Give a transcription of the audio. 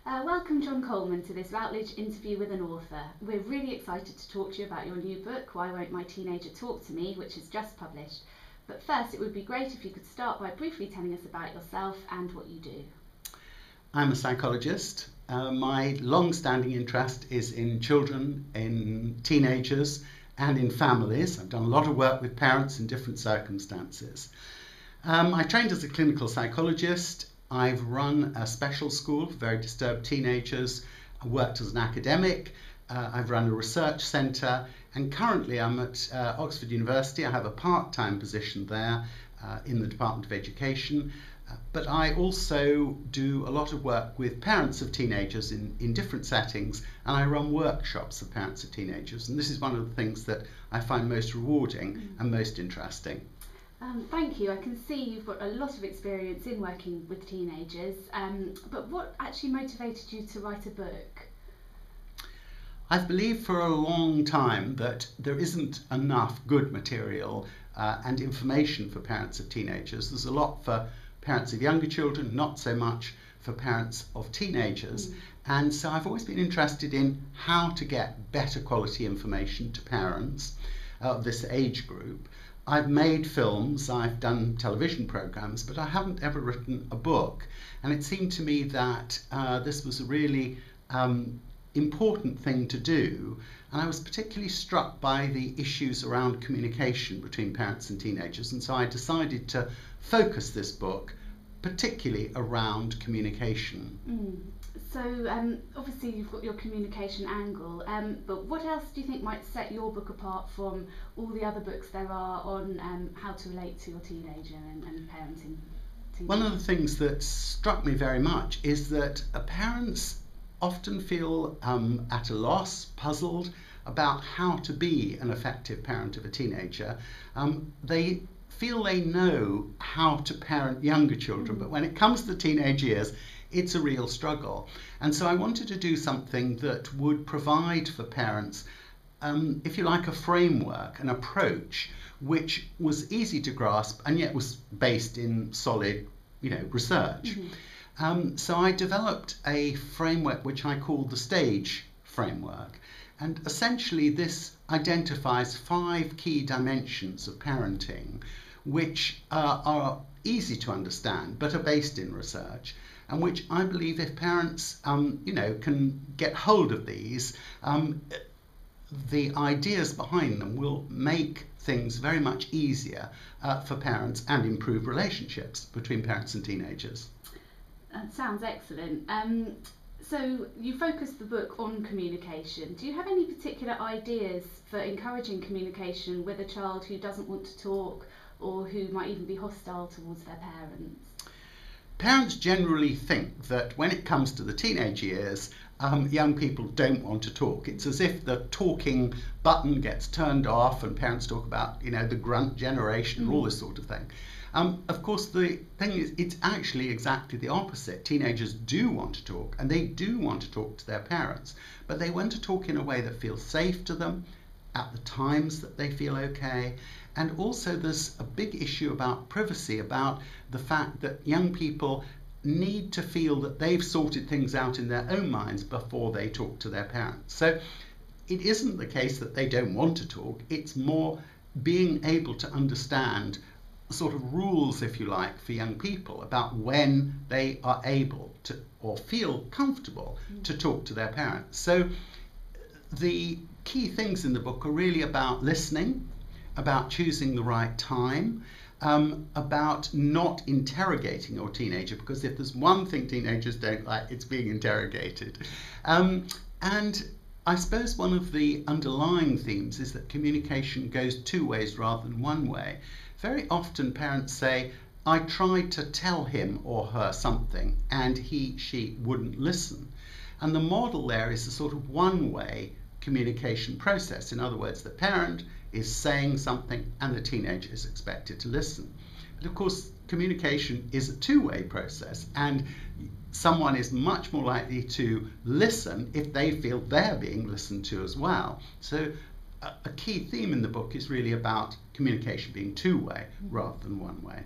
Welcome, John Coleman, to this Routledge interview with an author. We're really excited to talk to you about your new book, Why Won't My Teenager Talk to Me, which is just published. But first, it would be great if you could start by briefly telling us about yourself and what you do. I'm a psychologist. My long-standing interest is in children, in teenagers, and in families. I've done a lot of work with parents in different circumstances. I trained as a clinical psychologist. I've run a special school for very disturbed teenagers. I worked as an academic. I've run a research centre, and currently I'm at Oxford University. I have a part-time position there in the Department of Education. But I also do a lot of work with parents of teenagers in different settings, and I run workshops for parents of teenagers. And this is one of the things that I find most rewarding and most interesting. Thank you. I can see you've got a lot of experience in working with teenagers, but what actually motivated you to write a book? I've believed for a long time that there isn't enough good material and information for parents of teenagers. There's a lot for parents of younger children, not so much for parents of teenagers. And so I've always been interested in how to get better quality information to parents of this age group. I've made films, I've done television programs, but I haven't ever written a book. And it seemed to me that this was a really important thing to do. And I was particularly struck by the issues around communication between parents and teenagers. And so I decided to focus this book particularly around communication. So obviously you've got your communication angle, but what else do you think might set your book apart from all the other books there are on how to relate to your teenager and parenting? One of the things that struck me very much is that parents often feel at a loss, puzzled about how to be an effective parent of a teenager. They feel they know how to parent younger children, but when it comes to teenage years, it's a real struggle. And so I wanted to do something that would provide for parents, if you like, a framework, an approach, which was easy to grasp and yet was based in solid, research. So I developed a framework which I call the STAGE framework. And essentially this identifies 5 key dimensions of parenting, which are easy to understand, but are based in research, and which I believe if parents, can get hold of these, the ideas behind them will make things very much easier for parents and improve relationships between parents and teenagers. That sounds excellent. So you focused the book on communication. Do you have any particular ideas for encouraging communication with a child who doesn't want to talk or who might even be hostile towards their parents? Parents generally think that when it comes to the teenage years, young people don't want to talk. It's as if the talking button gets turned off and parents talk about, the grunt generation and all this sort of thing. Of course, the thing is, it's actually exactly the opposite. Teenagers do want to talk, and they do want to talk to their parents, but they want to talk in a way that feels safe to them, at the times that they feel okay. And also there's a big issue about privacy, about the fact that young people need to feel that they've sorted things out in their own minds before they talk to their parents. So it isn't the case that they don't want to talk, it's more being able to understand sort of rules, if you like, for young people about when they are able to or feel comfortable to talk to their parents. So the key things in the book are really about listening, about choosing the right time, about not interrogating your teenager, because if there's one thing teenagers don't like, it's being interrogated. And I suppose one of the underlying themes is that communication goes 2 ways rather than 1 way. Very often parents say, I tried to tell him or her something and she wouldn't listen. And the model there is a sort of 1-way communication process. In other words, the parent is saying something and the teenager is expected to listen. But of course, communication is a 2-way process, and someone is much more likely to listen if they feel they're being listened to as well. So a key theme in the book is really about communication being 2-way rather than 1-way.